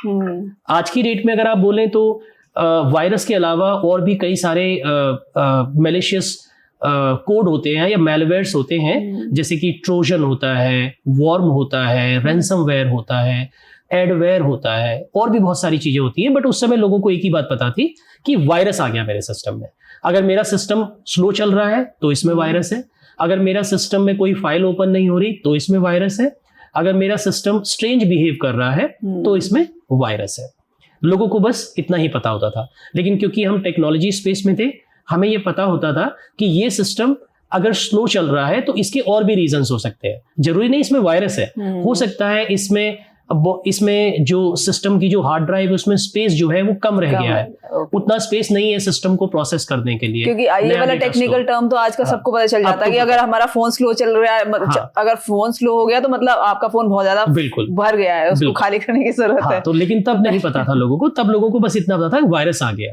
आज की डेट में अगर आप बोलें तो वायरस के अलावा और भी कई सारे मैलिशियस कोड होते हैं या मैलवेयर्स होते हैं, जैसे कि ट्रोजन होता है, वॉर्म होता है, रैंसमवेयर होता है, एडवेयर होता है, और भी बहुत सारी चीजें होती हैं। बट उस समय लोगों को एक ही बात पता थी कि वायरस आ गया मेरे सिस्टम में। अगर मेरा सिस्टम स्लो चल रहा है तो इसमें वायरस है, अगर मेरा सिस्टम में कोई फाइल ओपन नहीं हो रही तो इसमें वायरस है, अगर मेरा सिस्टम स्ट्रेंज बिहेव कर रहा है तो इसमें वायरस है। लोगों को बस इतना ही पता होता था। लेकिन क्योंकि हम टेक्नोलॉजी स्पेस में थे, हमें ये पता होता था कि ये सिस्टम अगर स्लो चल रहा है तो इसके और भी रीजंस हो सकते हैं। जरूरी नहीं इसमें वायरस है, हो सकता है इसमें जो सिस्टम की जो हार्ड ड्राइव है उसमें स्पेस जो है वो कम रह गया है, उतना स्पेस नहीं है सिस्टम को प्रोसेस करने के लिए। क्योंकि ये वाला टेक्निकल टर्म तो आज का सबको पता चल जाता है कि अगर हमारा फोन स्लो चल रहा है, अगर फोन स्लो हो गया तो मतलब आपका फोन बहुत ज्यादा बिल्कुल भर गया है, उसको खाली करने की जरूरत है। तो लेकिन तब नहीं पता था लोगों को, तब लोगों को बस इतना पता था वायरस आ गया।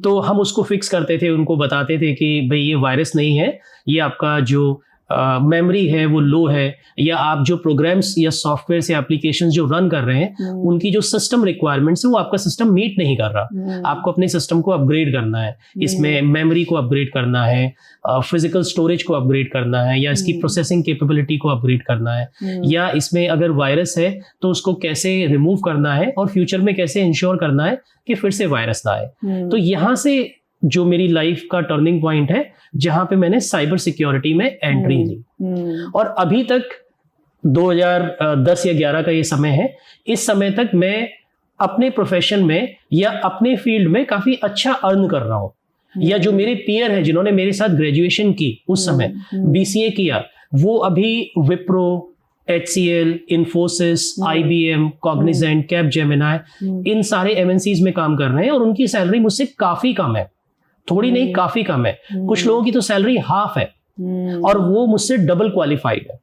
तो हम उसको फिक्स करते थे, उनको बताते थे कि भाई ये वायरस नहीं है, ये आपका जो मेमोरी है वो लो है, या आप जो प्रोग्राम्स या सॉफ्टवेयर से एप्लीकेशंस जो रन कर रहे हैं उनकी जो सिस्टम रिक्वायरमेंट्स है वो आपका सिस्टम मीट नहीं कर रहा। आपको अपने सिस्टम को अपग्रेड करना है, इसमें मेमोरी को अपग्रेड करना है, फिजिकल स्टोरेज को अपग्रेड करना है, या इसकी प्रोसेसिंग कैपेबिलिटी को अपग्रेड करना है, या इसमें अगर वायरस है तो उसको कैसे रिमूव करना है और फ्यूचर में कैसे इंश्योर करना है कि फिर से वायरस ना आए। तो यहाँ से जो मेरी लाइफ का टर्निंग पॉइंट है, जहां पे मैंने साइबर सिक्योरिटी में एंट्री ली। और अभी तक 2010 या 11 का ये समय है, इस समय तक मैं अपने प्रोफेशन में या अपने फील्ड में काफी अच्छा अर्न कर रहा हूँ। या जो मेरे पीयर हैं जिन्होंने मेरे साथ ग्रेजुएशन की उस समय BCA किया, वो अभी Wipro, HCL, Infosys, IBM, Cognizant, Capgemini, इन सारे MNCs में काम कर रहे हैं और उनकी सैलरी मुझसे काफी कम है, थोड़ी नहीं काफी कम है। कुछ लोगों की तो सैलरी हाफ है और वो मुझसे डबल क्वालिफाइड है।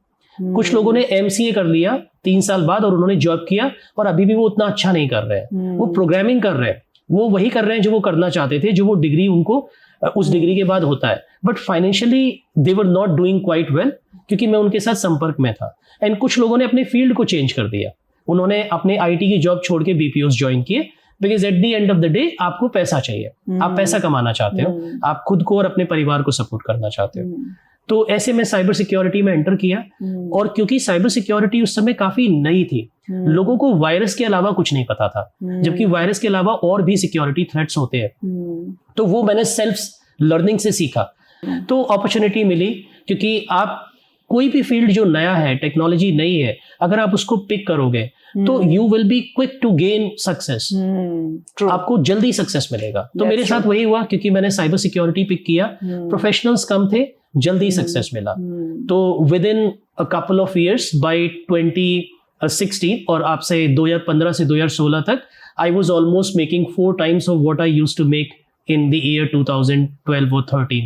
कुछ लोगों ने MCA कर लिया 3 साल बाद और उन्होंने जॉब किया और अभी भी वो उतना अच्छा नहीं कर रहे हैं। वो प्रोग्रामिंग कर रहे हैं, वो वही कर रहे हैं जो वो करना चाहते थे, जो वो डिग्री उनको उस डिग्री के बाद होता है। But financially they were not doing quite well, क्योंकि मैं उनके साथ संपर्क में था। एंड कुछ लोगों ने अपने फील्ड को चेंज कर दिया, उन्होंने अपने IT की जॉब छोड़ के BPOs ज्वाइन किए, because at the end of the day आपको पैसा चाहिए, आप पैसा कमाना चाहते हो, आप खुद को और अपने परिवार को सपोर्ट करना चाहते हो। तो ऐसे में साइबर सिक्योरिटी में एंटर किया। और क्योंकि साइबर सिक्योरिटी उस समय काफी नई थी, लोगों को वायरस के अलावा कुछ नहीं पता था, जबकि वायरस के अलावा और भी सिक्योरिटी थ्रेट्स होते हैं। तो वो मैंने सेल्फ लर्निंग से सीखा। तो अपॉर्चुनिटी मिली, क्योंकि आप कोई भी फील्ड जो नया है, टेक्नोलॉजी नई है, अगर आप उसको पिक करोगे तो you will be quick to gain success, आपको जल्दी सक्सेस मिलेगा। तो मेरे साथ वही हुआ, क्योंकि मैंने साइबर सिक्योरिटी पिक किया, प्रोफेशनल्स कम थे, जल्दी सक्सेस मिला। तो within a couple of years, by 2016 और आपसे 2015 से 2016 तक, I was almost making 4 times of what I used to make in the year 2012 or 13.